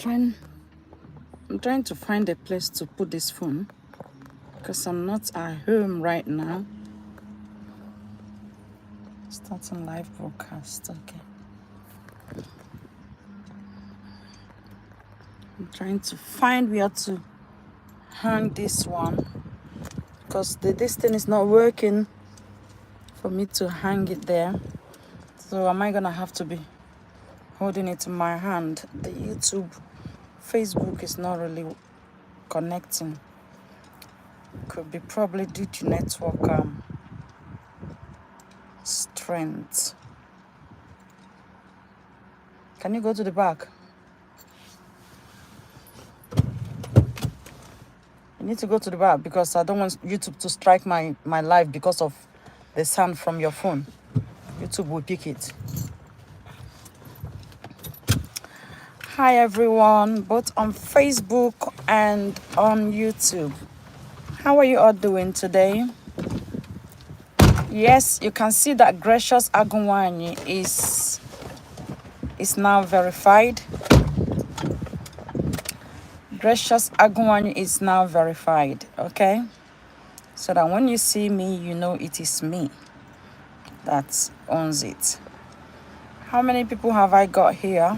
I'm trying to find a place to put this phone because I'm not at home right now. Starting live broadcast. Okay. I'm trying to find where to hang this one because this thing is not working for me to hang it there. So am I gonna have to be holding it in my hand? The YouTube, Facebook is not really connecting. Could be probably due to network strength. Can you go to the back? You need to go to the back because I don't want YouTube to strike my live because of the sound from your phone. YouTube will pick it. Hi everyone, both on Facebook and on YouTube. How are you all doing today? Yes, you can see that Gracious Agunwanyi is now verified. Gracious Agunwanyi is now verified, okay? So that when you see me, you know it is me that owns it. How many people have I got here?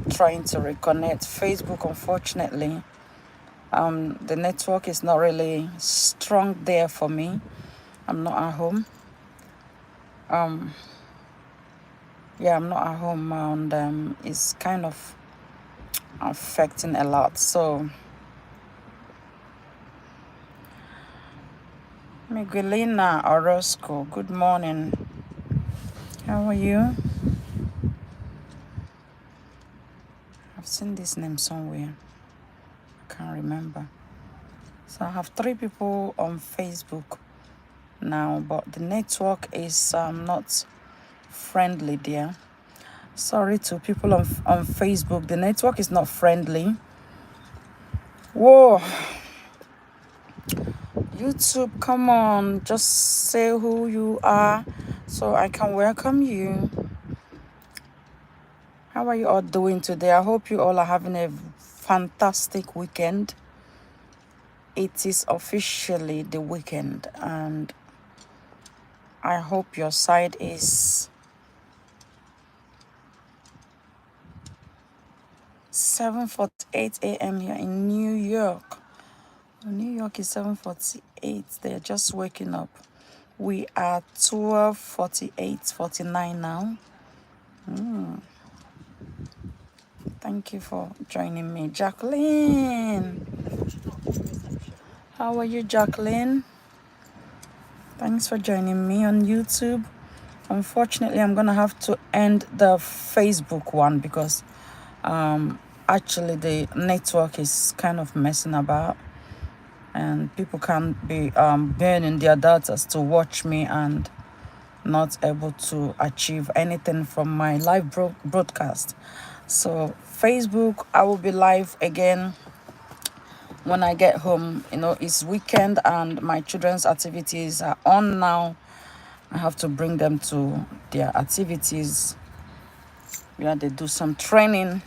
Trying to reconnect. Facebook, unfortunately, the network is not really strong there for me. I'm not at home. Yeah, I'm not at home, and it's kind of affecting a lot. So Miguelina Orozco, good morning. How are you? I've seen this name somewhere. I can't remember. So I have 3 people on Facebook now, but the network is not friendly there. Sorry to people on Facebook. The network is not friendly. Whoa. YouTube, come on. Just say who you are so I can welcome you. How are you all doing today? I hope you all are having a fantastic weekend. It is officially the weekend, and I hope your side is 7:48 a.m. here in New York. New York is 7:48. They're just waking up. We are 12:49 now. Thank you for joining me. Jacqueline. How are you, Jacqueline? Thanks for joining me on YouTube. Unfortunately, I'm going to have to end the Facebook one because actually the network is kind of messing about. And people can be burning their data to watch me and not able to achieve anything from my live broadcast. So Facebook, I will be live again when I get home. You know, it's weekend and my children's activities are on now. I have to bring them to their activities where they do some training.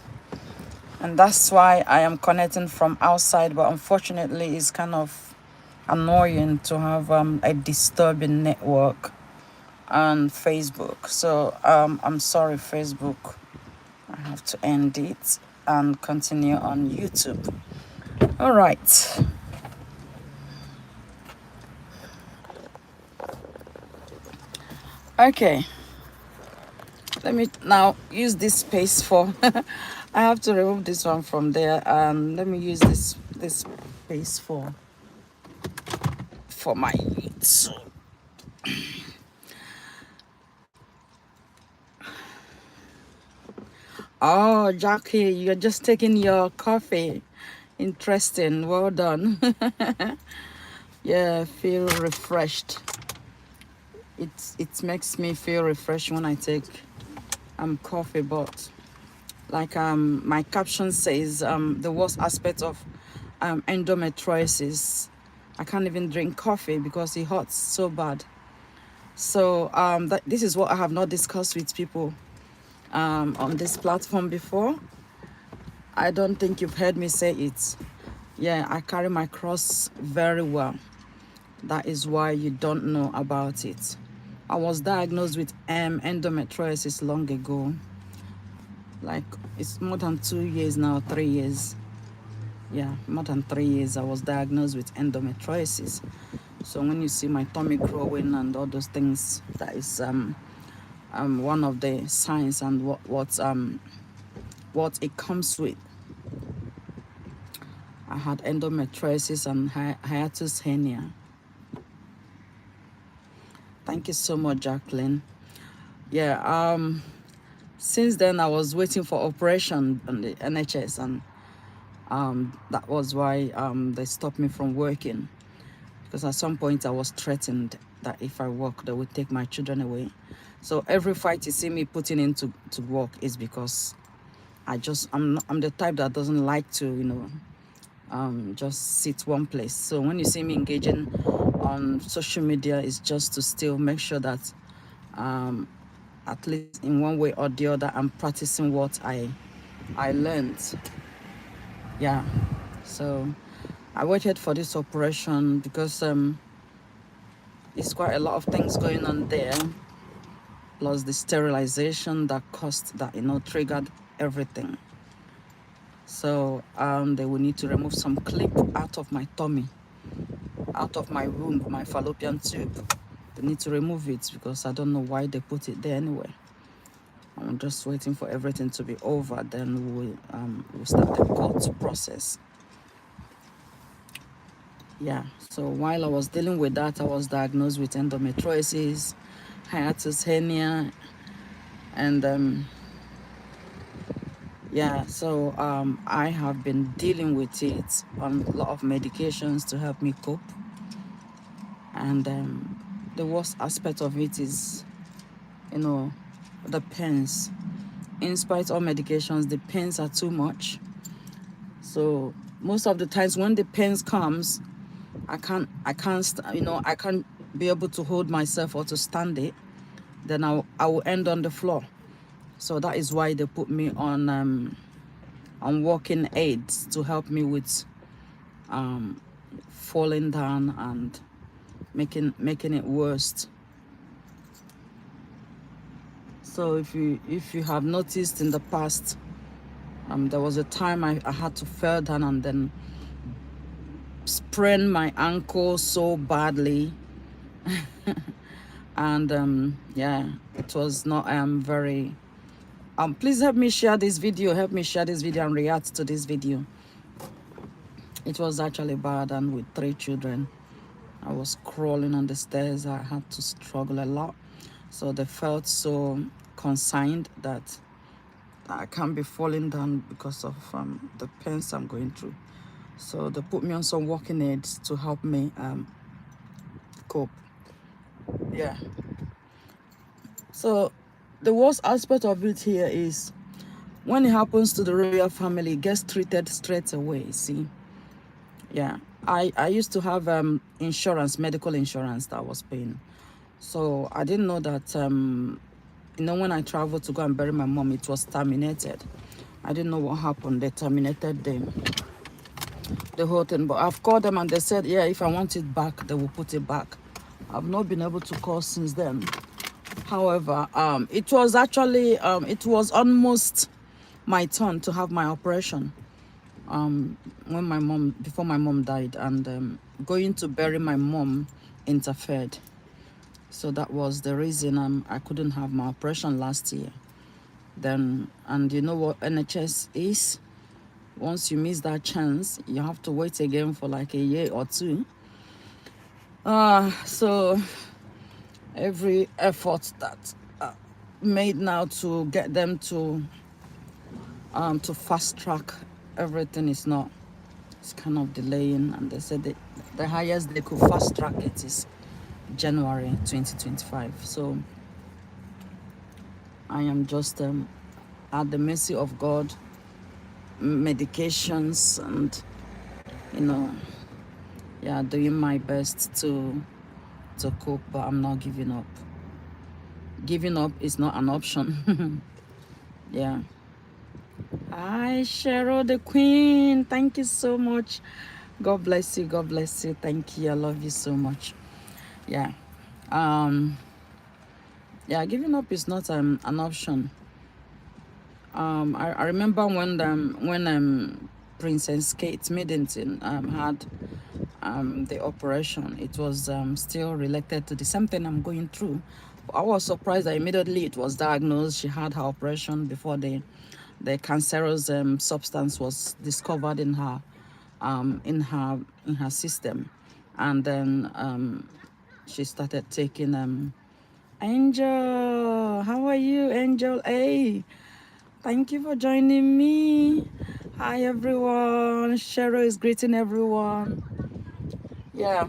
And that's why I am connecting from outside, but unfortunately it's kind of annoying to have a disturbing network on Facebook. So I'm sorry, Facebook. I have to end it and continue on YouTube. All right. Okay. Let me now use this space for I have to remove this one from there, and let me use this space for my YouTube. Oh, Jackie, you're just taking your coffee. Interesting. Well done. Yeah, feel refreshed. It makes me feel refreshed when I take coffee, but like my caption says, the worst aspect of endometriosis, I can't even drink coffee because it hurts so bad. So this is what I have not discussed with people on this platform before. I don't think you've heard me say it. Yeah, I carry my cross very well. That is why you don't know about it. I was diagnosed with endometriosis long ago. Like, it's more than 2 years now, 3 years. Yeah, more than 3 years I was diagnosed with endometriosis. So when you see my tummy growing and all those things, that is one of the signs and what it comes with. I had endometriosis and hiatus hernia. Thank you so much, Jacqueline. Yeah, since then I was waiting for operation on the NHS, and that was why they stopped me from working, because at some point I was threatened that if I work they would take my children away. So every fight you see me putting into work is because I'm the type that doesn't like to, just sit one place. So when you see me engaging on social media, it's just to still make sure that at least in one way or the other I'm practicing what I learned. Yeah, so I waited for this operation because it's quite a lot of things going on there, plus the sterilization that triggered everything. So they will need to remove some clip out of my tummy, out of my womb, my fallopian tube. They need to remove it because I don't know why they put it there anyway. I'm just waiting for everything to be over, then we'll start the court process. Yeah, so while I was dealing with that, I was diagnosed with endometriosis, hiatus hernia, and yeah, so I have been dealing with it on a lot of medications to help me cope. And the worst aspect of it is, the pains. In spite of medications, the pains are too much. So most of the times when the pains comes, I can't be able to hold myself or to stand it. Then I will end on the floor. So that is why they put me on walking aids to help me with falling down and making it worse. So if you have noticed in the past, there was a time I had to fall down and then sprain my ankle so badly. And yeah, it was not very please help me share this video and react to this video. It was actually bad, and with 3 children I was crawling on the stairs. I had to struggle a lot, so they felt so consigned that I can't be falling down because of the pains I'm going through. So they put me on some walking aids to help me cope. Yeah. So the worst aspect of it here is when it happens to the royal family, it gets treated straight away. See, yeah, I used to have medical insurance that I was paying. So I didn't know that when I traveled to go and bury my mom, it was terminated. I didn't know what happened. They terminated the whole thing. But I've called them and they said, yeah, if I want it back, they will put it back. I've not been able to call since then. However, it was actually it was almost my turn to have my operation before my mom died, and going to bury my mom interfered. So that was the reason I couldn't have my operation last year. Then, and you know what NHS is? Once you miss that chance, you have to wait again for like a year or two. So every effort that made now to get them to fast track everything it's kind of delaying, and they said the highest they could fast track it is January 2025. So I am just at the mercy of God, medications, and doing my best to cope, but I'm not giving up. Giving up is not an option. Yeah. Hi, Cheryl the Queen. Thank you so much. God bless you. God bless you. Thank you. I love you so much. Yeah. Um. Yeah. Giving up is not an option. I remember when Princess Kate Middleton had the operation. It was still related to the same thing I'm going through. I was surprised that immediately it was diagnosed. She had her operation before the cancerous substance was discovered in her system, and then she started taking Angel. How are you, Angel? Hey, thank you for joining me. Hi everyone. Cheryl is greeting everyone. Yeah.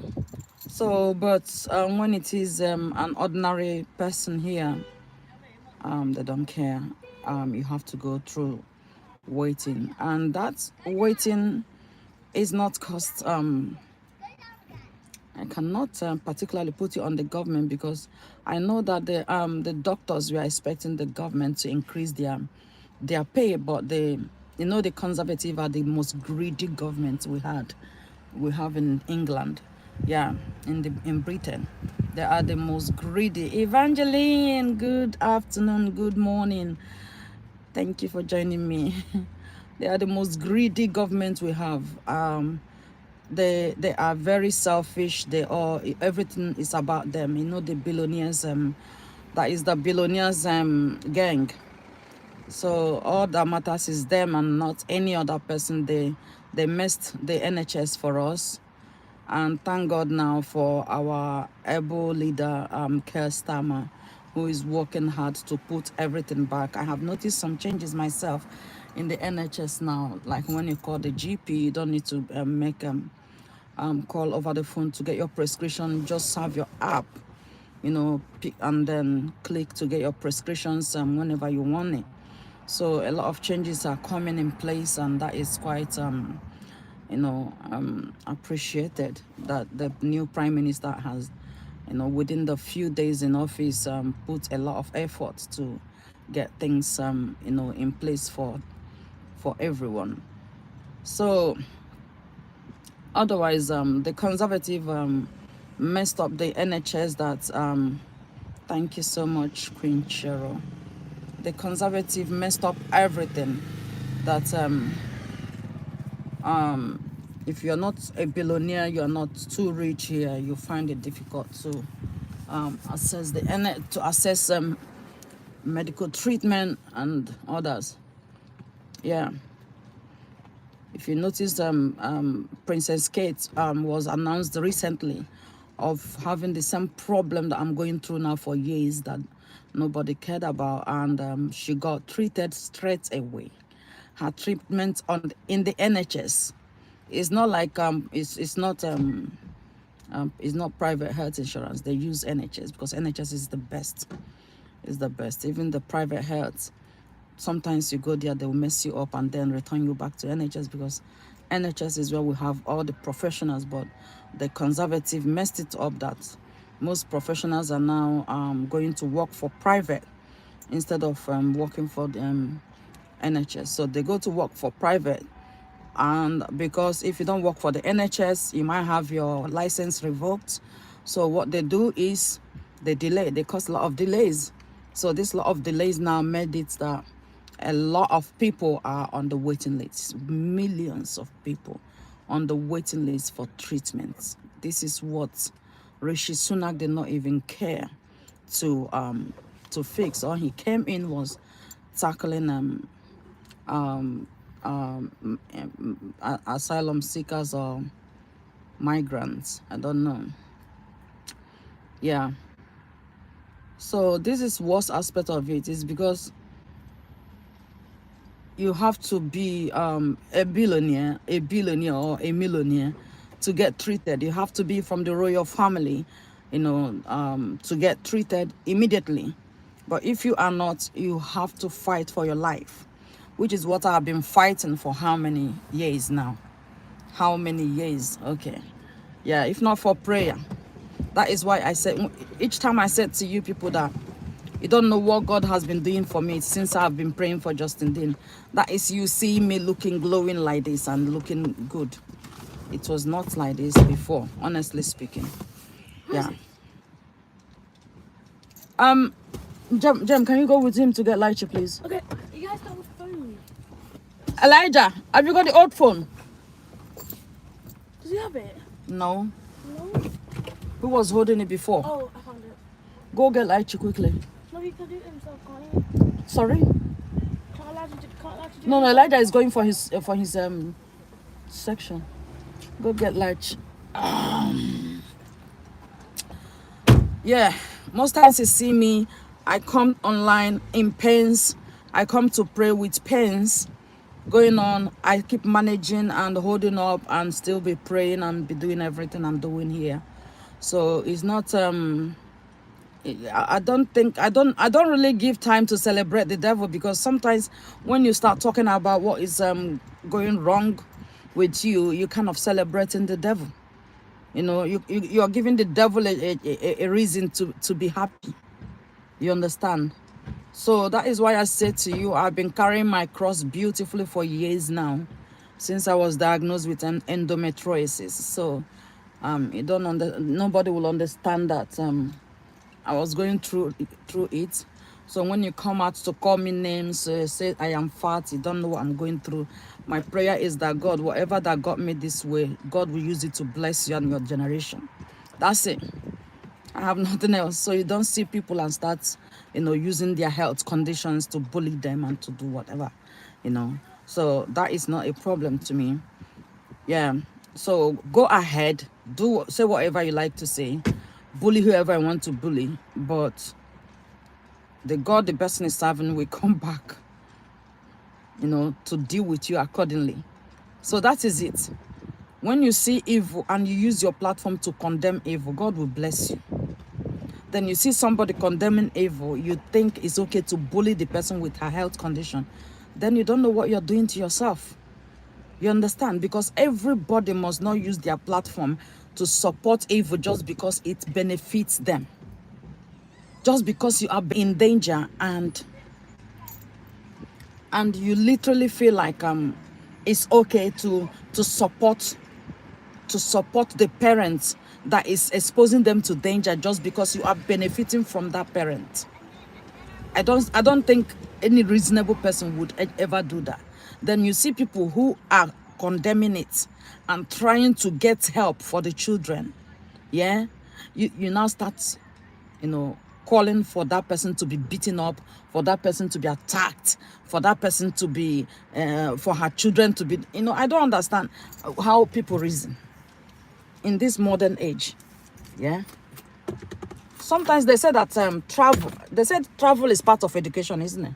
So, but when it is an ordinary person here, they don't care. You have to go through waiting, and that waiting is not cost. I cannot particularly put it on the government, because I know that the doctors, we are expecting the government to increase their pay, but the conservative are the most greedy government we have in England. Yeah, in Britain, they are the most greedy. Evangeline, good afternoon, good morning. Thank you for joining me. They are the most greedy government we have. They are very selfish. They are, everything is about them. The billionaires. That is the billionaires gang. So all that matters is them and not any other person. They messed the NHS for us, and thank God now for our able leader, Keir Starmer, who is working hard to put everything back. I have noticed some changes myself in the NHS now. Like when you call the GP, you don't need to make call over the phone to get your prescription. Just have your app, and then click to get your prescriptions whenever you want it. So a lot of changes are coming in place, and that is quite appreciated, that the new prime minister has, within the few days in office, put a lot of effort to get things in place for everyone. So otherwise, the conservative messed up the NHS. That thank you so much, Queen Cheryl. The conservative messed up everything. That if you're not a billionaire, you're not too rich here, you find it difficult to access medical treatment and others. Yeah. If you notice, Princess Kate was announced recently of having the same problem that I'm going through now for years, that nobody cared about, and she got treated straight away. Her treatment in the NHS is not like it's not private health insurance. They use NHS because NHS is the best. Is the best. Even the private health, sometimes you go there, they will mess you up and then return you back to NHS, because NHS is where we have all the professionals. But the conservative messed it up, that most professionals are now going to work for private instead of working for the NHS. So they go to work for private, and because if you don't work for the NHS, you might have your license revoked. So what they do is they cause a lot of delays. So this lot of delays now made it that a lot of people are on the waiting list, millions of people on the waiting list for treatments. This is what Rishi Sunak did not even care to fix. All he came in was tackling asylum seekers or migrants. I don't know. Yeah. So this is worst aspect of it, is because you have to be a billionaire or a millionaire to get treated. You have to be from the royal family, to get treated immediately. But if you are not, you have to fight for your life, which is what I've been fighting for how many years now? How many years? Okay. Yeah, if not for prayer. That is why I said, each time I said to you people that You don't know what God has been doing for me since I've been praying for Justin Dean. That is you see me looking glowing like this and looking good. It was not like this before, honestly speaking. Yeah. Jem, can you go with him to get Elijah, please? Okay, you guys got a phone. Elijah, have you got the old phone? Does he have it? No. No. Who was holding it before? Oh, I found it. Go get Elijah quickly. No, he can do it himself, can't he? Sorry? Can't Elijah do it No, himself? Elijah is going for his section. Go get Elijah. Yeah, most times you see me, I come online in pains. I come to pray with pains going on. I keep managing and holding up and still be praying and be doing everything I'm doing here. So it's not I don't really give time to celebrate the devil, because sometimes when you start talking about what is going wrong with you, you kind of celebrating the devil. You know, you're giving the devil a reason to be happy. You understand? So that is why I said to you, I've been carrying my cross beautifully for years now, since I was diagnosed with an endometriosis. So nobody will understand that I was going through it. So when you come out to call me names, say I am fat, you don't know what I'm going through. My prayer is that God, whatever that got me this way, God will use it to bless you and your generation. That's it. I have nothing else. So you don't see people and start, using their health conditions to bully them and to do whatever, So that is not a problem to me. Yeah. So go ahead, say whatever you like to say, bully whoever I want to bully, but the God the person is serving will come back, to deal with you accordingly. So that is it. When you see evil and you use your platform to condemn evil, God will bless you. Then you see somebody condemning evil, you think it's okay to bully the person with her health condition. Then you don't know what you're doing to yourself. You understand? Because everybody must not use their platform to support evil just because it benefits them. Just because you are in danger and you literally feel like it's okay to support the parents that is exposing them to danger just because you are benefiting from that parent. I don't think any reasonable person would ever do that. Then you see people who are condemning it and trying to get help for the children. Yeah, you now start, calling for that person to be beaten up, for that person to be attacked, for that person to be, for her children to be, I don't understand how people reason in this modern age. Yeah. Sometimes they say that travel is part of education, isn't it?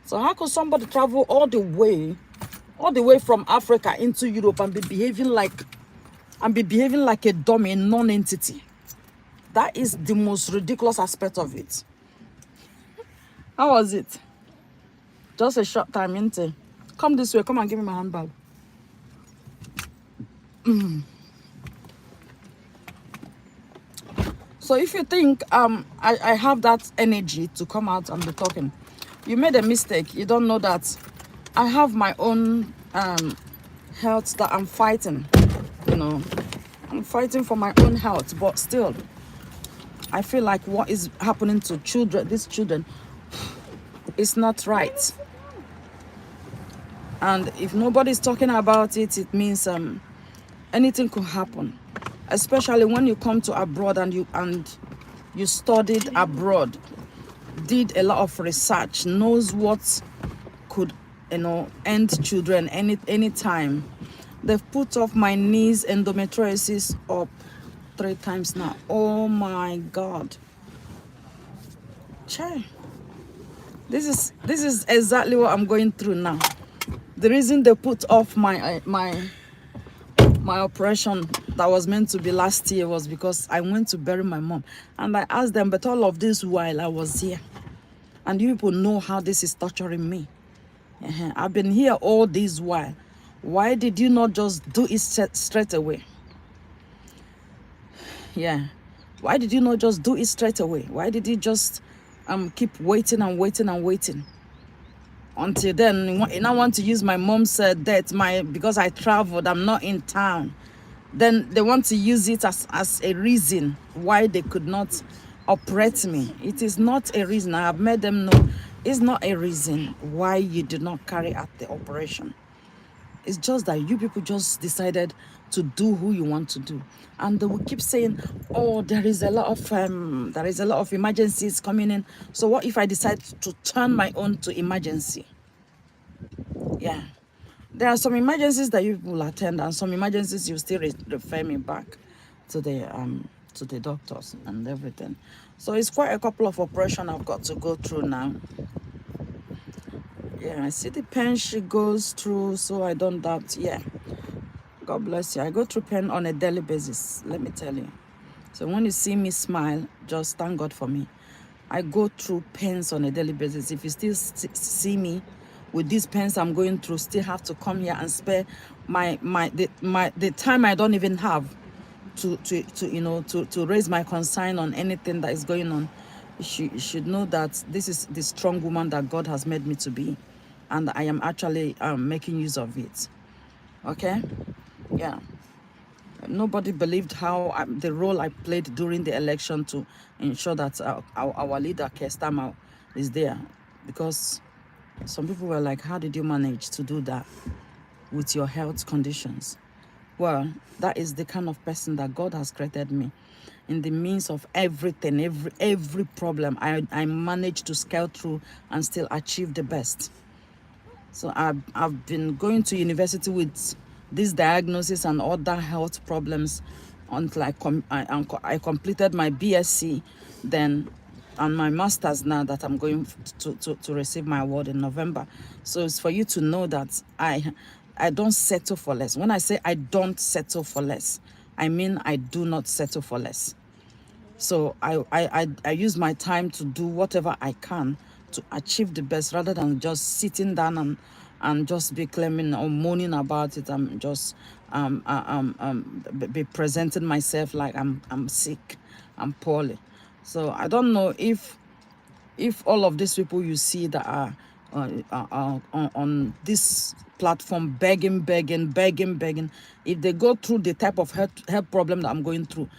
So how could somebody travel all the way from Africa into Europe and be behaving like a dummy, a non-entity? That is the most ridiculous aspect of it. How was it? Just a short time, isn't it? Come this way. Come and give me my handbag. So if you think I have that energy to come out and be talking, you made a mistake. You don't know that I have my own health that I'm fighting. I'm fighting for my own health, but still, I feel like what is happening to these children, is not right. And if nobody's talking about it, it means anything could happen. Especially when you come to abroad and you studied abroad, did a lot of research, knows what could end children any time. They've put off my niece endometriosis up 3 times now. Oh my God. Chai. This is exactly what I'm going through now. The reason they put off my operation that was meant to be last year was because I went to bury my mom, and I asked them, but all of this while I was here, and you people know how this is torturing me. I've been here all this while. Why did you not just do it straight away? Yeah. Why did you not just do it straight away? Why did you just keep waiting and waiting and waiting. Until then, and I want to use my mom's death, because I traveled, I'm not in town. Then they want to use it as a reason why they could not operate me. It is not a reason. I have made them know it's not a reason why you did not carry out the operation. It's just that you people just decided to do who you want to do, and they will keep saying, "Oh, there is a lot of emergencies coming in. So what if I decide to turn my own to emergency?" Yeah, there are some emergencies that you will attend, and some emergencies you still refer me back to the doctors and everything. So it's quite a couple of operations I've got to go through now. Yeah, I see the pain she goes through, so I don't doubt. Yeah, God bless you. I go through pain on a daily basis, let me tell you. So when you see me smile, just thank God for me. I go through pains on a daily basis. If you still see me with these pains I'm going through, still have to come here and spare the time I don't even have to raise my concern on anything that is going on, you should know that this is the strong woman that God has made me to be, and I am actually making use of it. Okay, yeah. Nobody believed how the role I played during the election to ensure that our leader, Keir Starmer, is there, because some people were like, how did you manage to do that with your health conditions? Well, that is the kind of person that God has created me. In the midst of everything, every problem, I managed to scale through and still achieve the best. So I've been going to university with this diagnosis and other health problems until I completed my BSc, then, and my master's now that I'm going to receive my award in November. So it's for you to know that I don't settle for less. When I say I don't settle for less, I mean I do not settle for less. So I use my time to do whatever I can to achieve the best, rather than just sitting down and just be claiming or moaning about it. I'm just be presenting myself like I'm sick, I'm poorly. So I don't know if all of these people you see that are on this platform begging, if they go through the type of health problem that I'm going through,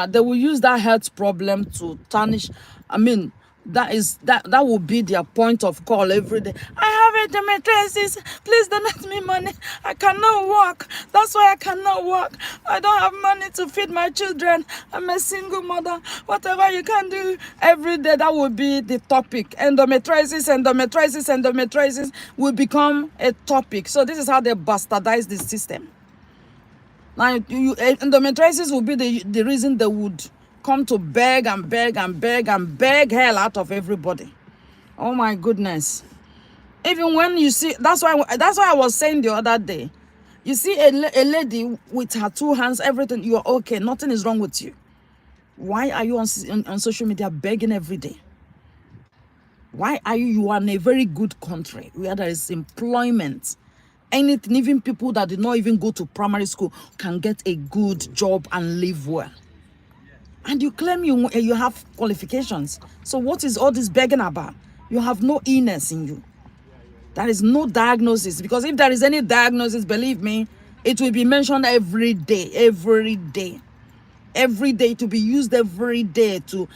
they will use that health problem to tarnish. I mean, that will be their point of call every day. I have endometriosis, please donate me money. I cannot work, that's why I cannot work. I don't have money to feed my children, I'm a single mother. Whatever you can do every day, that will be the topic. Endometriosis will become a topic. So this is how they bastardize the system. Now, endometriosis will be the reason they would come to beg hell out of everybody. Oh my goodness. Even when you see, that's why I was saying the other day, you see a lady with her two hands, everything, you are okay, nothing is wrong with you. Why are you on social media begging every day? Why are you are in a very good country where there is employment? Anything, even people that did not even go to primary school can get a good job and live well. And you claim you have qualifications. So what is all this begging about? You have no illness in you. There is no diagnosis, because if there is any diagnosis, believe me, it will be mentioned every day, to be used every day to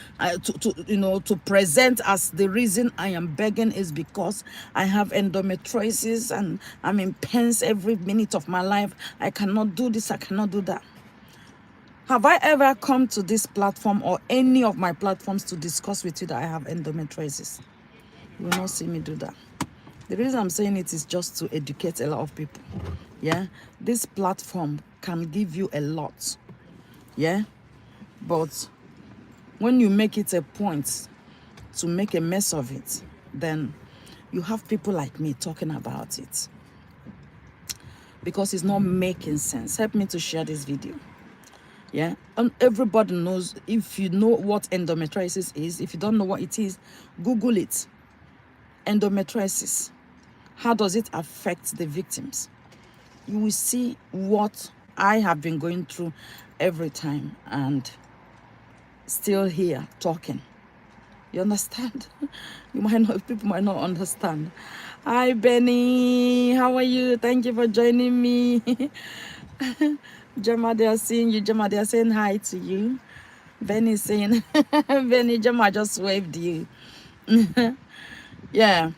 present as the reason I am begging is because I have endometriosis and I'm in pains every minute of my life. I cannot do this, I cannot do that. Have I ever come to this platform or any of my platforms to discuss with you that I have endometriosis? You will not see me do that. The reason I'm saying it is just to educate a lot of people. Yeah, this platform can give you a lot. Yeah, but when you make it a point to make a mess of it, then you have people like me talking about it, because it's not making sense. Help me to share this video. Yeah, and everybody knows. If you know what endometriosis is, if you don't know what it is, Google it. Endometriosis, how does it affect the victims? You will see what I have been going through every time, and still here talking. You understand? You might not, people might not understand. Hi, Benny. How are you? Thank you for joining me. Gemma, they are seeing you. Gemma, they are saying hi to you. Benny is saying, Benny, Gemma just waved you. Yeah.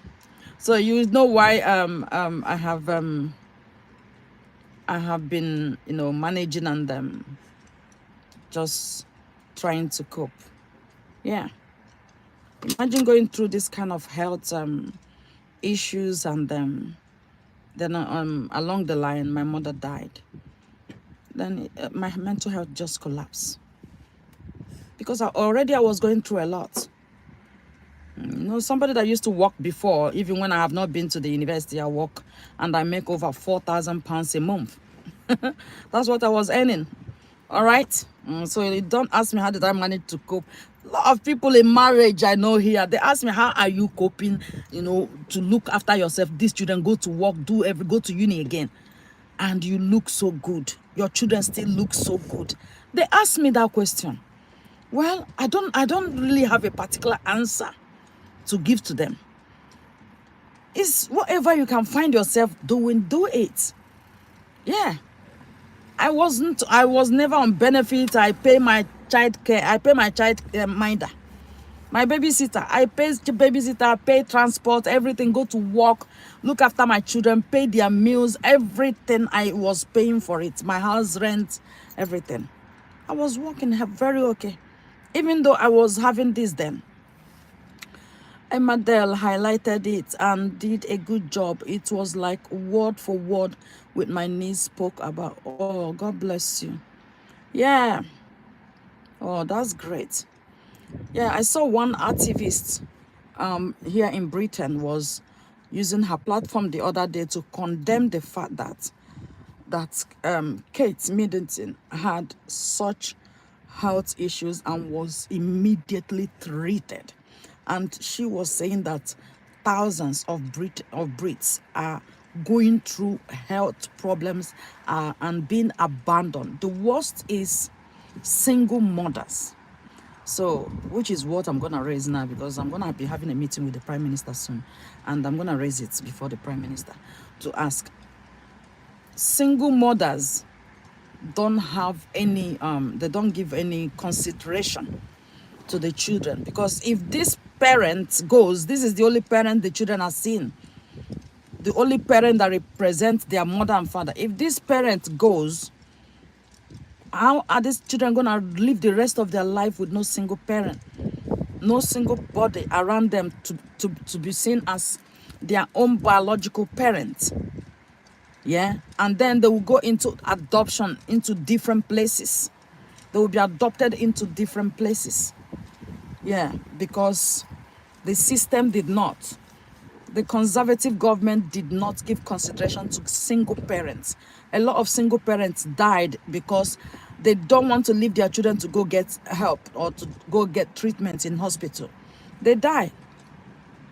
So you know why I have been, you know, managing and just trying to cope. Yeah. Imagine going through this kind of health issues and then along the line my mother died. Then my mental health just collapsed because I was going through a lot. You know, somebody that used to work before, even when I have not been to the university, I work and I make over £4,000 a month. That's what I was earning. All right. So you don't ask me how did I manage to cope. A lot of people in marriage I know here, they ask me how are you coping, you know, to look after yourself. These children go to work, go to uni again, and you look so good. Your children still look so good. They ask me that question. Well, I don't really have a particular answer to give to them. It's whatever you can find yourself doing, do it. Yeah. I was never on benefits. I pay my child care. I pay my child minder. My babysitter. I pay babysitter, pay transport, everything, go to work, look after my children, pay their meals, everything. I was paying for it. My house rent, everything. I was working very okay. Even though I was having this then. Emma Dell highlighted it and did a good job. It was like word for word with my niece spoke about. Oh, God bless you. Yeah. Oh, that's great. Yeah, I saw one activist here in Britain was using her platform the other day to condemn the fact that Kate Middleton had such health issues and was immediately treated. And she was saying that thousands of Brits are going through health problems and being abandoned. The worst is single mothers. So, which is what I'm going to raise now, because I'm going to be having a meeting with the Prime Minister soon. And I'm going to raise it before the Prime Minister to ask. Single mothers don't have any, they don't give any consideration to the children. Because if this parent goes, this is the only parent the children are seeing. The only parent that represents their mother and father. If this parent goes, how are these children going to live the rest of their life with no single parent? No single body around them to be seen as their own biological parent. Yeah. And then they will go into adoption into different places. They will be adopted into different places. Yeah. Because the system did not. The conservative government did not give consideration to single parents. A lot of single parents died because they don't want to leave their children to go get help or to go get treatment in hospital. They die.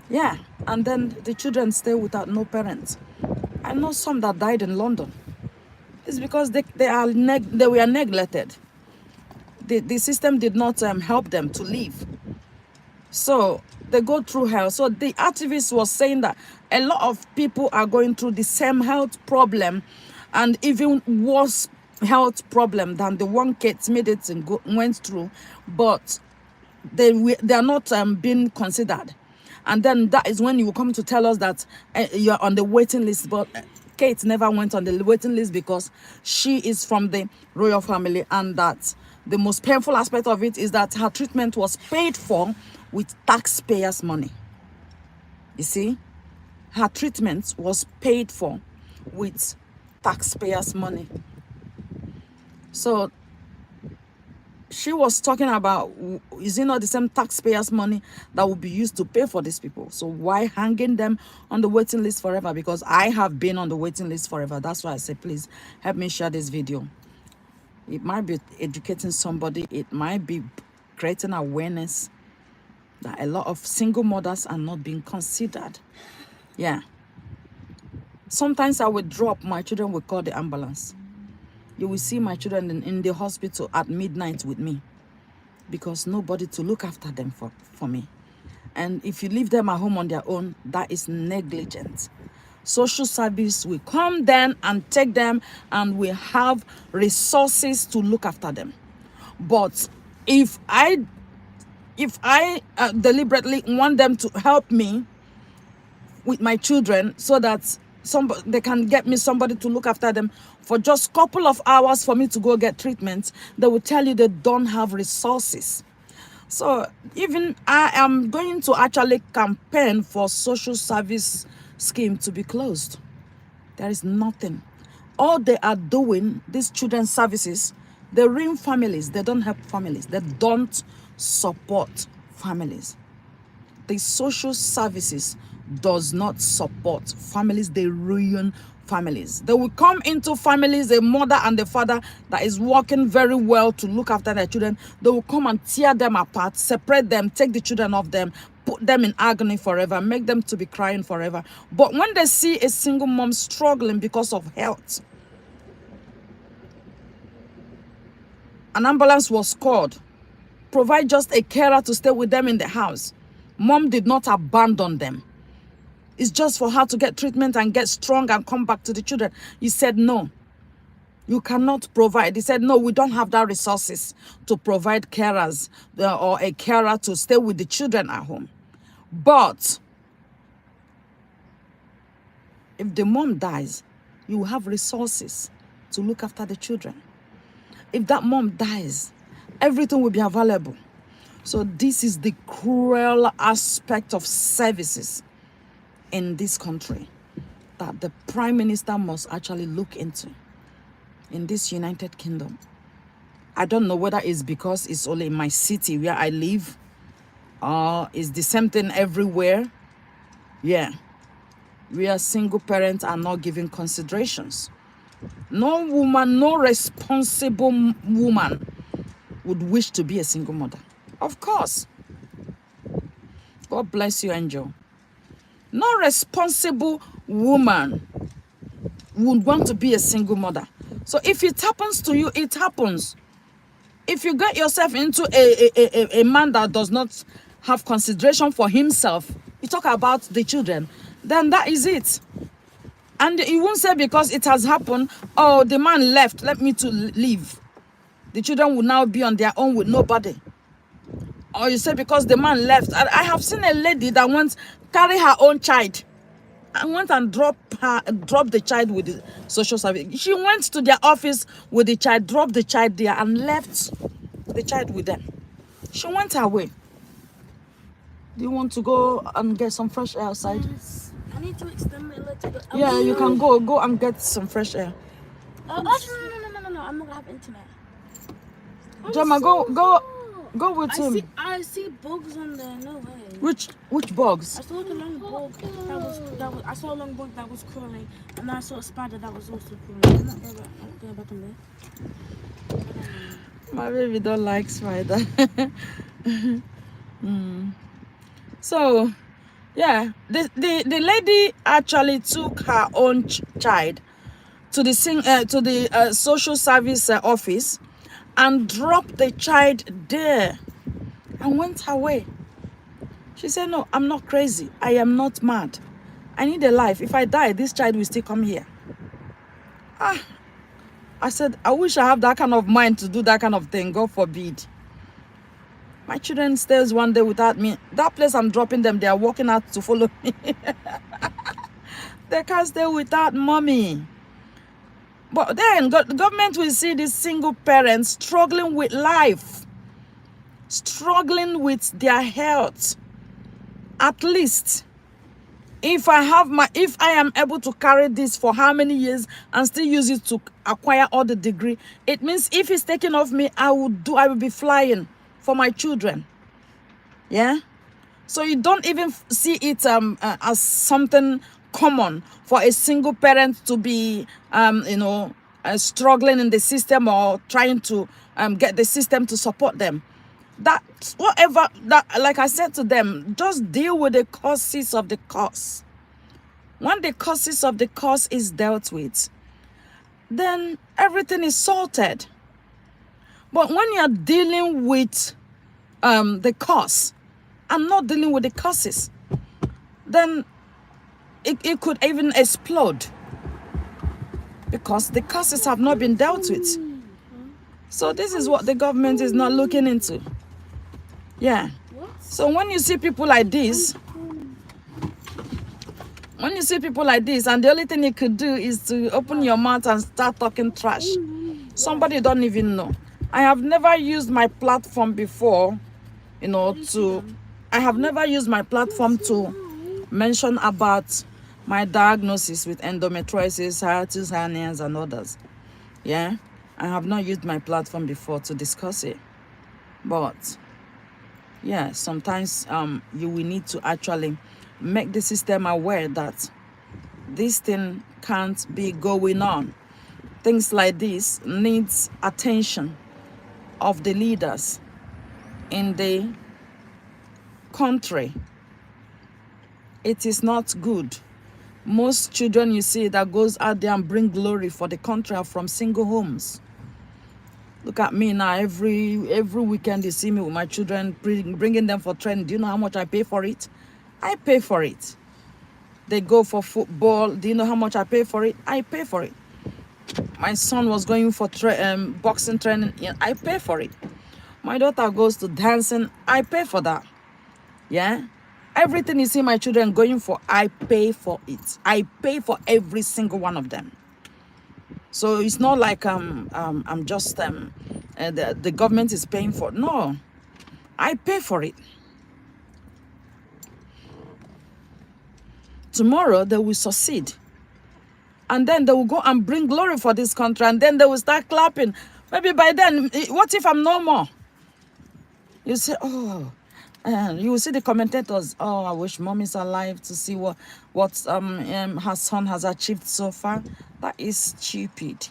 Yeah. And then the children stay without no parents. I know some that died in London. It's because they were neglected. The system did not help them to live. So they go through hell. So the activist was saying that a lot of people are going through the same health problem and even worse health problem than the one Kate Middleton went through, but they are not being considered. And then that is when you come to tell us that you're on the waiting list. But Kate never went on the waiting list because she is from the royal family, and that the most painful aspect of it is that her treatment was paid for with taxpayers' money. You see, her treatment was paid for with taxpayers' money. So she was talking about, is it not the same taxpayers' money that will be used to pay for these people? So why hanging them on the waiting list forever? Because I have been on the waiting list forever. That's why I say, please help me share this video. It might be educating somebody. It might be creating awareness that a lot of single mothers are not being considered. Yeah. Sometimes I will drop, my children will call the ambulance. You will see my children in the hospital at midnight with me because nobody to look after them for me. And if you leave them at home on their own, that is negligent. Social service will come then and take them, and we have resources to look after them. But if I deliberately want them to help me with my children so that they can get me somebody to look after them for just a couple of hours for me to go get treatment, they will tell you they don't have resources. So even I am going to actually campaign for social service scheme to be closed. There is nothing. All they are doing, these children's services, they ruin families. They don't help families. They don't support families. The social services does not support families. They ruin families. They will come into families, a mother and a father that is working very well to look after their children. They will come and tear them apart, separate them, take the children off them, put them in agony forever, make them to be crying forever. But when they see a single mom struggling because of health, an ambulance was called, provide just a carer to stay with them in the house. Mom did not abandon them. It's just for her to get treatment and get strong and come back to the children. He said, no, you cannot provide. He said, no, we don't have that resources to provide carers or a carer to stay with the children at home. But if the mom dies, you have resources to look after the children. If that mom dies, everything will be available. So this is the cruel aspect of services in this country that the Prime Minister must actually look into in this United Kingdom. I don't know whether it's because it's only in my city where I live, or it's the same thing everywhere. Yeah, we are single parents are not given considerations. No woman, no responsible woman would wish to be a single mother. Of course. God bless you, Angel. No responsible woman would want to be a single mother. So if it happens to you, it happens. If you get yourself into a man that does not have consideration for himself, you talk about the children, then that is it. And you won't say because it has happened, oh, the man left, let me to leave. The children will now be on their own with nobody. Or you say because the man left. I have seen a lady that wants carry her own child and went and drop the child with the social service. She went to their office with the child, dropped the child there and left the child with them. She went her way. Do you want to go and get some fresh air outside? Yes. I need to extend my leg to the... Yeah, you can go and get some fresh air. No. I'm not gonna have internet. Jama, go with him. I see bugs on there. No way. Which bugs? I saw the long bug I saw a long bug that was crawling, and I saw a spider that was also crawling. I'm not going back on there. My baby don't like spider. So, yeah, the lady actually took her own child to the social service office and dropped the child there and went her way. She said, no, I'm not crazy. I am not mad. I need a life. If I die, this child will still come here. I said, I wish I have that kind of mind to do that kind of thing. God forbid. My children stays one day without me. That place I'm dropping them, they are walking out to follow me. They can't stay without mommy. But then the government will see these single parents struggling with life, struggling with their health. At least, if I am able to carry this for how many years and still use it to acquire all the degree, it means if it's taken off me, I will be flying for my children. Yeah. So you don't even see it as something common for a single parent to be struggling in the system or trying to get the system to support them. Like I said to them, just deal with the causes of the cause. When the causes of the cause is dealt with, then everything is sorted. But when you're dealing with the cause, and not dealing with the causes, then it could even explode, because the causes have not been dealt with. So this is what the government is not looking into. Yeah. So when you see people like this, and the only thing you could do is to open your mouth and start talking trash, somebody don't even know. I have never used my platform before, I have never used my platform to mention about my diagnosis with endometriosis, hiatus hernias, and others. Yeah, I have not used my platform before to discuss it. But yeah, sometimes you will need to actually make the system aware that this thing can't be going on. Things like this needs attention of the leaders in the country. It is not good. Most children you see that goes out there and bring glory for the country are from single homes. Look at me now. Every weekend you see me with my children, bringing them for training. Do you know how much I pay for it? I pay for it. They go for football. Do you know how much I pay for it? I pay for it. My son was going for boxing training. Yeah, I pay for it. My daughter goes to dancing. I pay for that. Yeah. Everything you see my children going for, I pay for it. I pay for every single one of them. So it's not like I'm just the government is paying for it. No, I pay for it. Tomorrow they will succeed, and then they will go and bring glory for this country, and then they will start clapping. Maybe by then, what if I'm no more? You say, oh. And you will see the commentators, oh, I wish mom is alive to see what her son has achieved so far. That is stupid.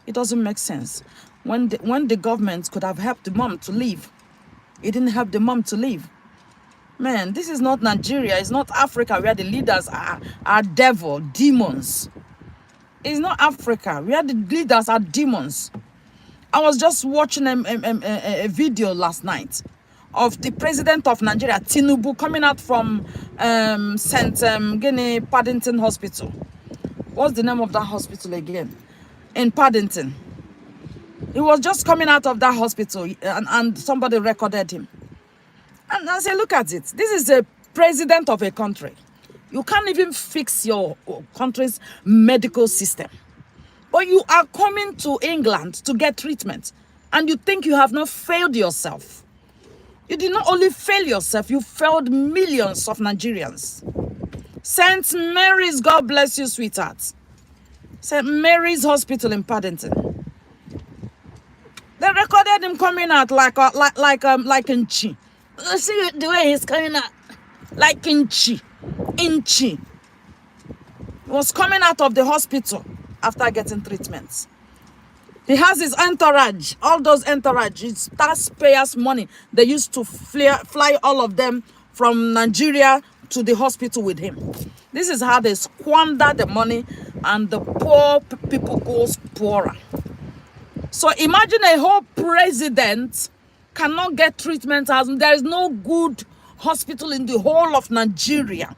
It doesn't make sense. When the government could have helped the mom to live, it didn't help the mom to live. Man, this is not Nigeria. It's not Africa where the leaders are demons. It's not Africa where the leaders are demons. I was just watching a video last night of the president of Nigeria, Tinubu, coming out from St. Paddington Hospital. What's the name of that hospital again? In Paddington. He was just coming out of that hospital, and somebody recorded him. And I said, look at it. This is a president of a country. You can't even fix your country's medical system. But you are coming to England to get treatment, and you think you have not failed yourself. You did not only fail yourself, you failed millions of Nigerians. St. Mary's, God bless you, sweetheart. St. Mary's Hospital in Paddington. They recorded him coming out like Inchi. See the way he's coming out, like Inchi. He was coming out of the hospital after getting treatments. He has his entourage, all those entourage, it's taxpayers' money. They used to fly all of them from Nigeria to the hospital with him. This is how they squander the money, and the poor people goes poorer. So imagine a whole president cannot get treatment, as there is no good hospital in the whole of Nigeria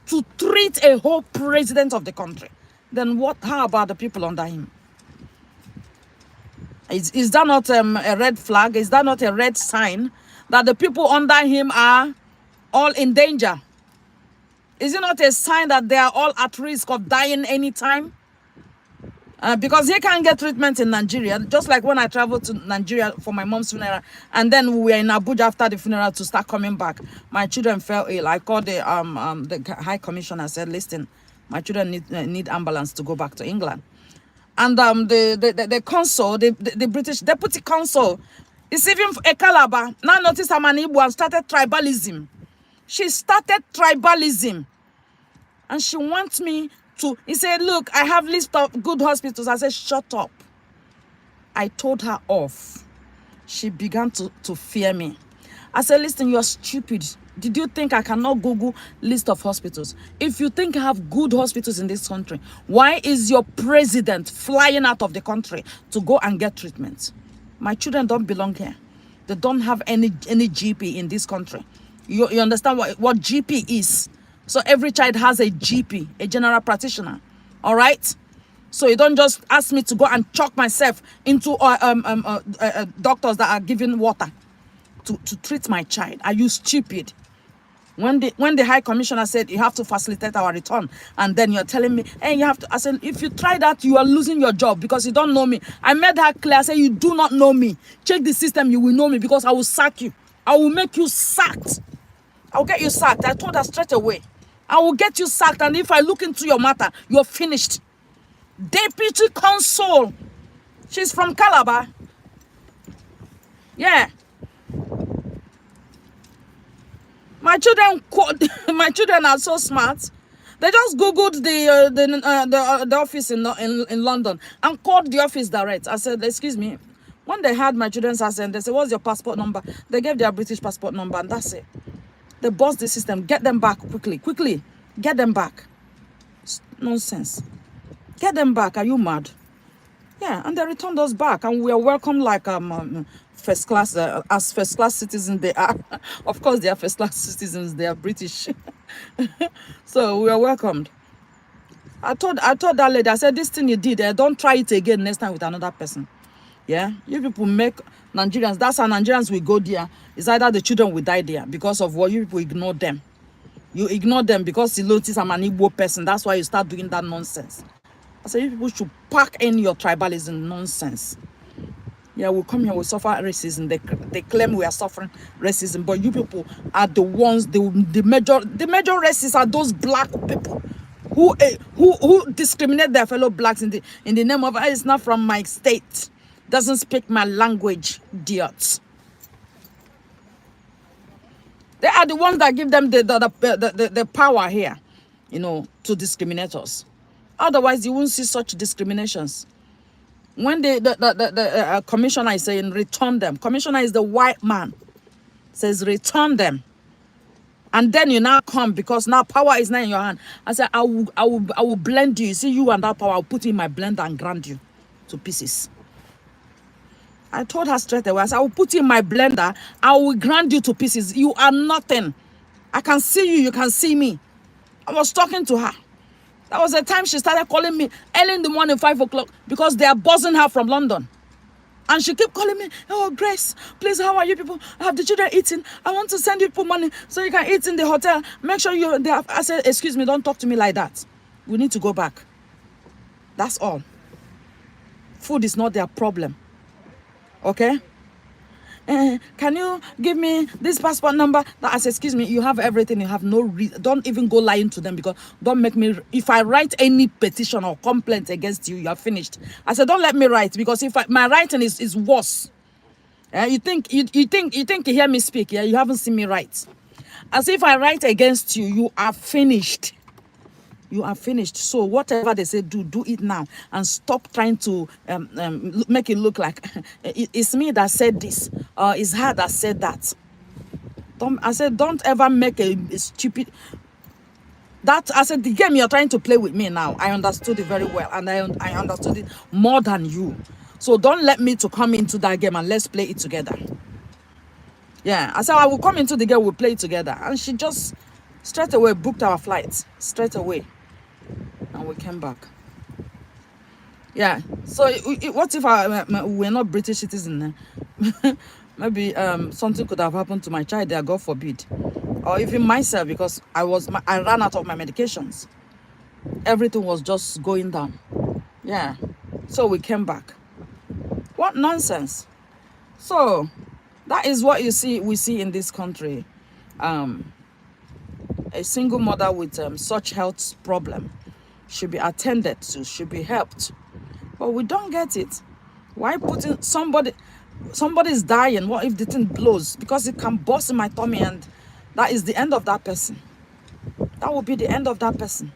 to treat a whole president of the country. Then how about the people under him? Is that not a red flag? Is that not a red sign that the people under him are all in danger? Is it not a sign that they are all at risk of dying anytime? Because he can't get treatment in Nigeria. Just like when I traveled to Nigeria for my mom's funeral, and then we were in Abuja after the funeral to start coming back. My children fell ill. I called the High Commissioner. I said, listen, my children need ambulance to go back to England. And the consul, the British deputy consul, is even a Calabar. Now notice I'm an Igbo and started tribalism. She started tribalism. And she wants me to, he said, look, I have list of good hospitals. I said, shut up. I told her off. She began to fear me. I said, listen, you are stupid. Did you think I cannot Google list of hospitals? If you think I have good hospitals in this country, why is your president flying out of the country to go and get treatment? My children don't belong here. They don't have any GP in this country. You understand what GP is? So every child has a GP, a general practitioner. All right? So you don't just ask me to go and chuck myself into doctors that are giving water to treat my child. Are you stupid? When the High Commissioner said you have to facilitate our return, and then you're telling me, hey, you have to, I said, if you try that, you are losing your job because you don't know me. I made her clear. I said, you do not know me. Check the system, you will know me because I will sack you. I will make you sacked. I'll get you sacked. I told her straight away. I will get you sacked, and if I look into your matter, you're finished. Deputy Consul. She's from Calabar. Yeah. My children, my children are so smart. They just googled the office in London and called the office direct. I said, excuse me. When they had my children's accent, they said, what's your passport number? They gave their British passport number, and that's it. They bust the system. Get them back quickly. Get them back. Nonsense. Get them back. Are you mad? Yeah, and they returned us back, and we are welcome like first class, as first class citizens they are. Of course, they are first class citizens. They are British, so we are welcomed. I told that lady, I said, this thing you did, don't try it again next time with another person. Yeah, you people make Nigerians. That's how Nigerians will go there. It's either the children will die there because of what you people ignore them. You ignore them because you notice I'm an Igbo person. That's why you start doing that nonsense. I said, you people should pack in your tribalism nonsense. Yeah, we come here, we suffer racism. They claim we are suffering racism, but you people are the ones, the major racists are those black people who discriminate their fellow blacks in the name of, it's not from my state, doesn't speak my language, idiots. They are the ones that give them the power here, you know, to discriminate us. Otherwise, you won't see such discriminations. When the commissioner is saying return them, commissioner is the white man, says return them, and then you now come because now power is not in your hand. I said I will blend you. You see, you and that power, I'll put in my blender and grind you to pieces. I told her straight away. I said I will put in my blender. I will grind you to pieces. You are nothing. I can see you. You can see me. I was talking to her. That was the time she started calling me early in the morning, 5 o'clock, because they are buzzing her from London. And she kept calling me, oh, Grace, please, how are you people? Have the children eaten? I want to send you people money so you can eat in the hotel. Make sure they have. I said, excuse me, don't talk to me like that. We need to go back. That's all. Food is not their problem. Okay? Can you give me this passport number? I said, excuse me, you have everything. You have no reason. Don't even go lying to them, because don't make me, if I write any petition or complaint against you, you are finished. I said, don't let me write, because if my writing is worse. You think you hear me speak? Yeah, you haven't seen me write. As if I write against you, you are finished. You are finished. So whatever they say, do it now, and stop trying to make it look like it's me that said this, or it's her that said that. I said, don't ever make a stupid. That, I said, the game you're trying to play with me now, I understood it very well, and I understood it more than you. So don't let me to come into that game, and let's play it together. Yeah, I said I will come into the game, we'll play it together, and she just straight away booked our flights straight away. And we came back. Yeah. So what if we're not British citizens? Maybe something could have happened to my child there, God forbid, or even myself, because I ran out of my medications. Everything was just going down. Yeah. So we came back. What nonsense. So that is what we see in this country. A single mother with such health problem should be attended to, should be helped, but we don't get it. Why putting somebody's dying? What if the thing blows? Because it can burst in my tummy, and that is the end of that person. That will be the end of that person.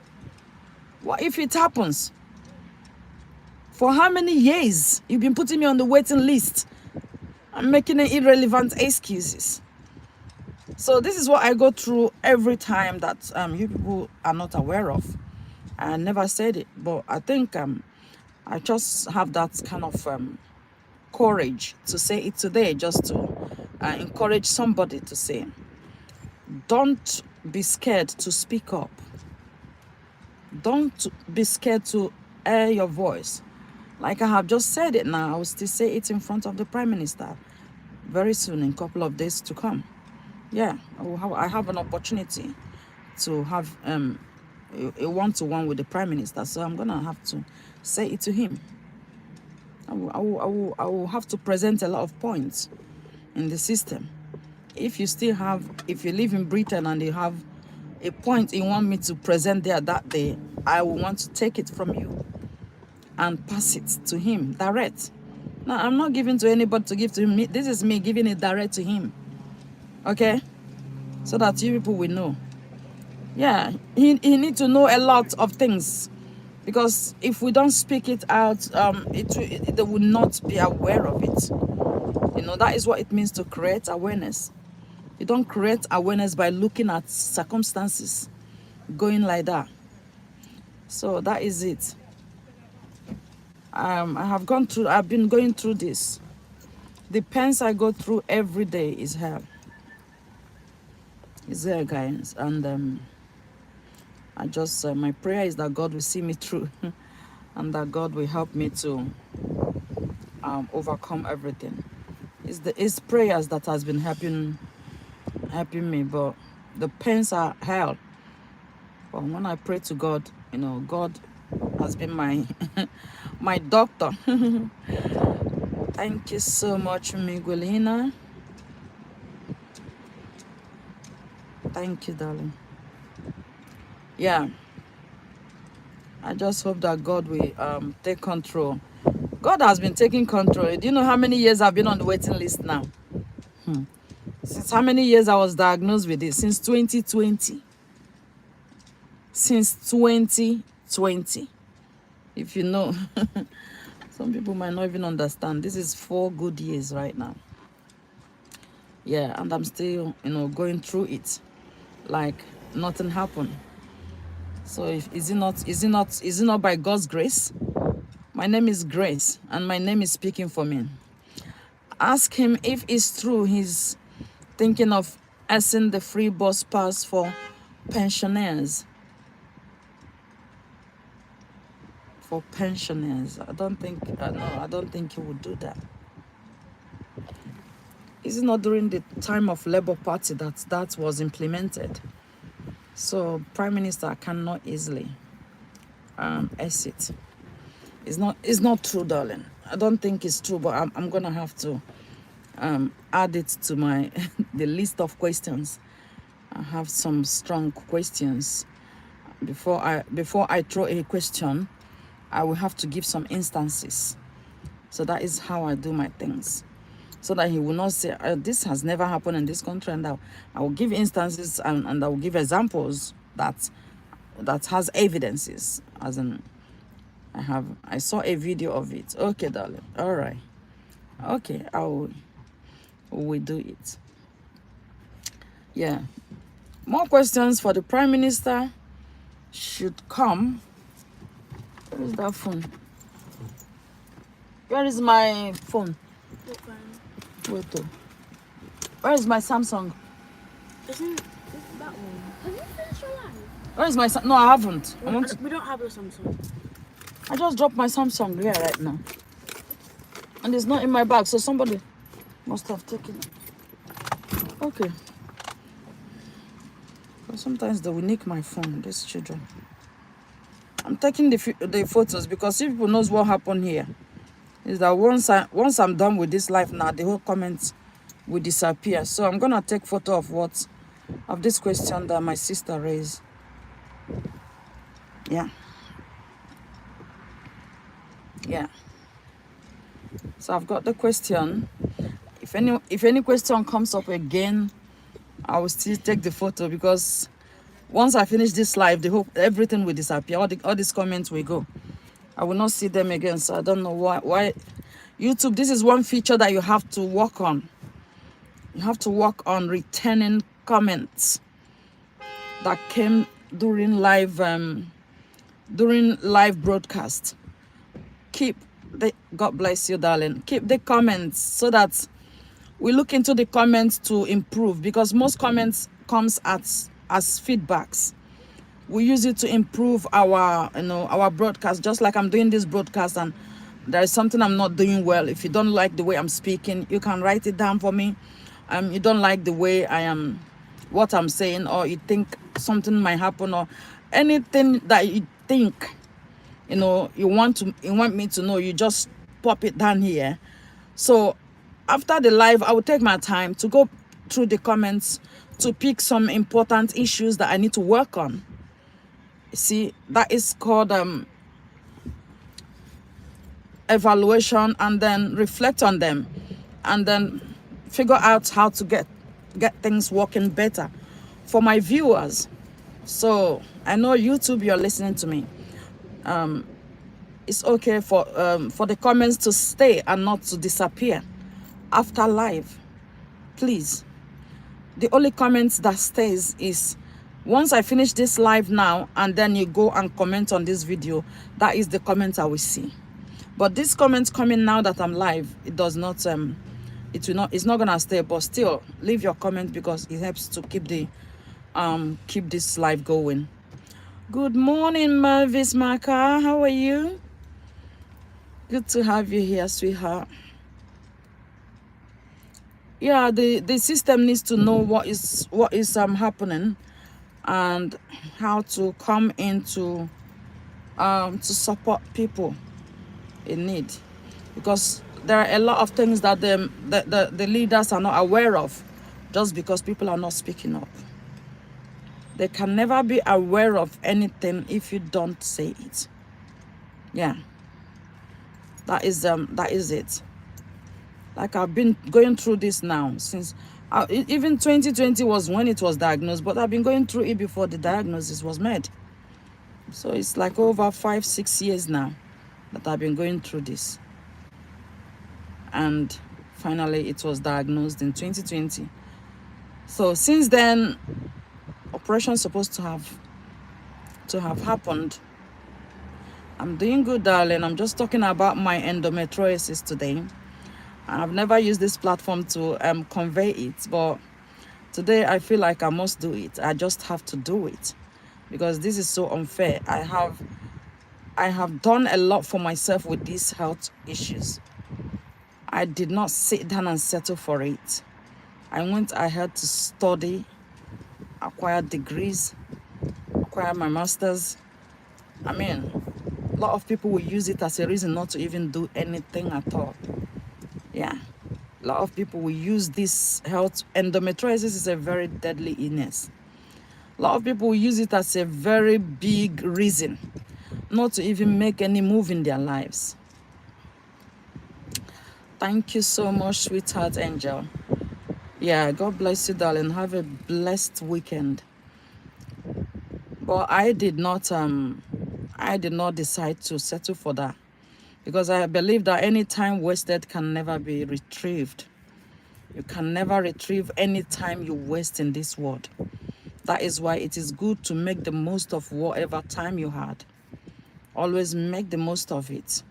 What if it happens? For how many years you've been putting me on the waiting list and making irrelevant excuses? So this is what I go through every time that you people are not aware of. I never said it, but I think I just have that kind of courage to say it today, just to encourage somebody to say, Don't be scared to speak up. Don't be scared to air your voice. Like I have just said it now, I will still say it in front of the Prime Minister very soon, in a couple of days to come. Yeah, I have an opportunity to have a one-to-one with the Prime Minister, so I'm gonna have to say it to him. I will have to present a lot of points in the system. If you live in Britain and you have a point you want me to present there that day, I will want to take it from you and pass it to him direct. No, I'm not giving to anybody to give to him. This is me giving it direct to him. Okay? So that you people will know. Yeah, he need to know a lot of things. Because if we don't speak it out, they will not be aware of it. You know, that is what it means to create awareness. You don't create awareness by looking at circumstances going like that. So that is it. I've been going through this. The pains I go through every day is hell. It's hell, guys. And I just, my prayer is that God will see me through and that God will help me to overcome everything. It's prayers that has been helping me, but the pains are hell. But when I pray to God, you know, God has been my my doctor. Thank you so much, Miguelina. Thank you, darling. Yeah. I just hope that God will take control. God has been taking control. Do you know how many years I've been on the waiting list now? Since how many years I was diagnosed with it? Since 2020. Since 2020. If you know. Some people might not even understand. This is 4 good years right now. Yeah, and I'm still, you know, going through it like nothing happened. So is it not by God's grace? My name is Grace, and my name is speaking for me. Ask him if it's true he's thinking of asking the free bus pass for pensioners. For pensioners, I don't think he would do that. Is it not during the time of Labour Party that was implemented? So Prime Minister cannot easily exit. It's not true, darling. I don't think it's true, but I'm gonna have to add it to my the list of questions. I have some strong questions. Before I throw a question, I will have to give some instances. So that is how I do my things. So that he will not say, this has never happened in this country, and I will give instances and I will give examples that has evidences. As in, I saw a video of it. Okay, darling. All right. Okay, we do it. Yeah. More questions for the Prime Minister should come. Where is that phone? Where is my phone? Wait, where is my Samsung? Isn't that one? Have you finished your life? Where is my No, I haven't. We don't have a Samsung. I just dropped my Samsung here right now. And it's not in my bag, so somebody must have taken it. Okay. But sometimes they will nick my phone, these children. I'm taking the photos because if people knows what happened here, is that once I'm done with this life now, the whole comments will disappear. So I'm gonna take photo of this question that my sister raised. Yeah. So I've got the question. If any question comes up again, I will still take the photo, because once I finish this live, everything will disappear. All these comments will go. I will not see them again. So I don't know why. YouTube, this is one feature that you have to work on. You have to work on returning comments that came during live broadcast. God bless you, darling. Keep the comments so that we look into the comments to improve, because most comments comes as feedbacks. We use it to improve our, our broadcast. Just like I'm doing this broadcast, and there is something I'm not doing well. If you don't like the way I'm speaking, you can write it down for me. You don't like the way I am, what I'm saying, or you think something might happen, or anything that you think, you want me to know, you just pop it down here. So after the live, I will take my time to go through the comments to pick some important issues that I need to work on. See, that is called evaluation, and then reflect on them, and then figure out how to get things working better for my viewers. So I know YouTube, you're listening to me. It's okay for the comments to stay and not to disappear after live. Please, the only comments that stays is once I finish this live now, and then you go and comment on this video. That is the comment I will see. But these comments coming now that I'm live, it does not it's not gonna stay. But still, leave your comment, because it helps to keep the keep this live going. Good morning, Mavis Maka. How are you? Good to have you here, sweetheart. Yeah, the system needs to know what is happening, and how to come into to support people in need, because there are a lot of things that the leaders are not aware of, just because people are not speaking up. They can never be aware of anything if you don't say it. Yeah, that is it. Like, I've been going through this now since even 2020 was when it was diagnosed, but I've been going through it before the diagnosis was made. So it's like over 5-6 years now that I've been going through this. And finally it was diagnosed in 2020. So since then, operation's supposed to have happened. I'm doing good, darling. I'm just talking about my endometriosis today. I've never used this platform to convey it, but today I feel like I must do it. I just have to do it, because this is so unfair. I have done a lot for myself with these health issues. I did not sit down and settle for it. I went ahead to study, acquire degrees, acquire my master's. I mean, a lot of people will use it as a reason not to even do anything at all. Yeah, a lot of people will use this health. Endometriosis is a very deadly illness. A lot of people will use it as a very big reason not to even make any move in their lives. Thank you so much, sweetheart angel. Yeah, God bless you, darling. Have a blessed weekend. But I did not decide to settle for that, because I believe that any time wasted can never be retrieved. You can never retrieve any time you waste in this world. That is why it is good to make the most of whatever time you had. Always make the most of it.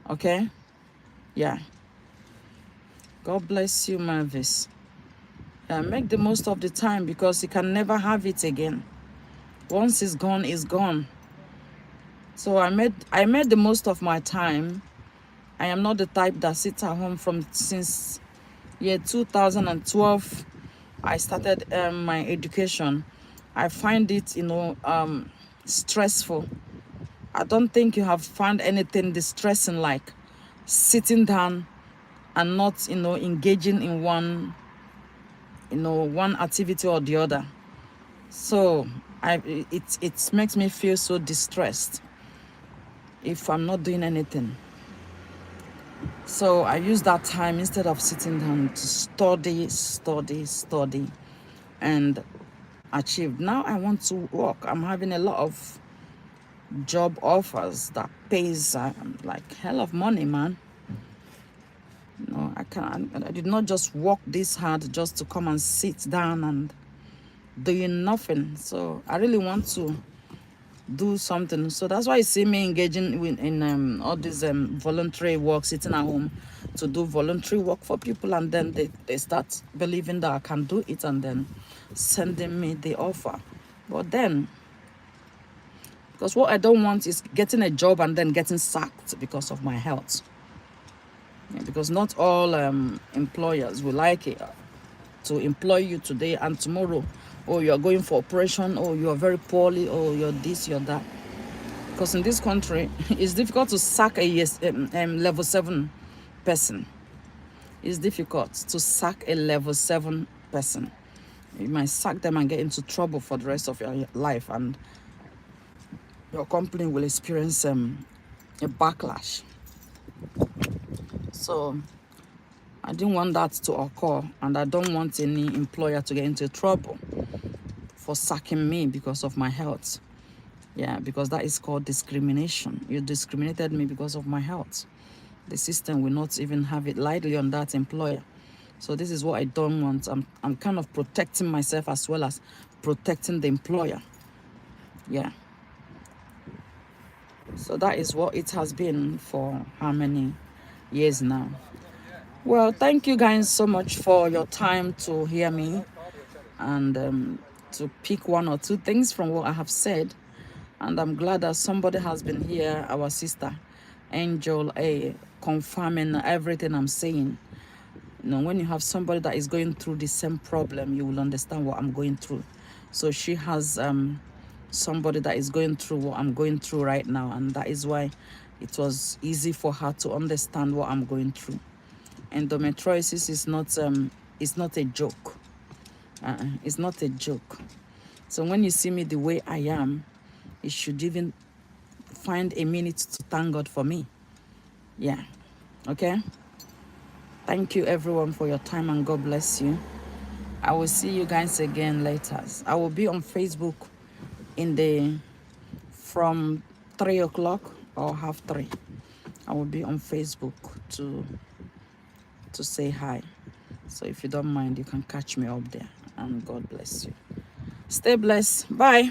Okay? Yeah. God bless you, Mavis. Yeah, make the most of the time, because you can never have it again. Once it's gone, it's gone. So I made the most of my time. I am not the type that sits at home since year 2012. I started my education. I find it, stressful. I don't think you have found anything distressing like sitting down and not, engaging in one activity or the other. So it makes me feel so distressed if I'm not doing anything. So I use that time, instead of sitting down, to study and achieve. Now I want to work. I'm having a lot of job offers that pays like hell of money, man. No, I did not just work this hard just to come and sit down and doing nothing. So I really want to do something. So that's why you see me engaging in all this voluntary work, sitting at home to do voluntary work for people, and then they start believing that I can do it, and then sending me the offer. But then, because what I don't want is getting a job and then getting sacked because of my health. Yeah, because not all employers will like it to employ you today and tomorrow, oh, you're going for operation, oh, you're very poorly, oh, you're this, you're that. Because in this country, it's difficult to sack a level 7 person. It's difficult to sack a level 7 person. You might sack them and get into trouble for the rest of your life, and your company will experience a backlash. So I didn't want that to occur, and I don't want any employer to get into trouble for sacking me because of my health. Yeah, because that is called discrimination. You discriminated me because of my health. The system will not even have it lightly on that employer. So this is what I don't want. I'm kind of protecting myself as well as protecting the employer. Yeah. So that is what it has been for how many years now. Well, thank you guys so much for your time to hear me and to pick one or two things from what I have said. And I'm glad that somebody has been here, our sister Angel A, confirming everything I'm saying. You know, when you have somebody that is going through the same problem, you will understand what I'm going through. So she has somebody that is going through what I'm going through right now, and that is why it was easy for her to understand what I'm going through. Endometriosis is not a joke. It's not a joke. So when you see me the way I am, you should even find a minute to thank God for me. Yeah. Okay. Thank you everyone for your time, and God bless you. I will see you guys again later. I will be on Facebook from 3 o'clock or half 3. I will be on Facebook to say hi. So if you don't mind, you can catch me up there, and God bless you. Stay blessed. Bye.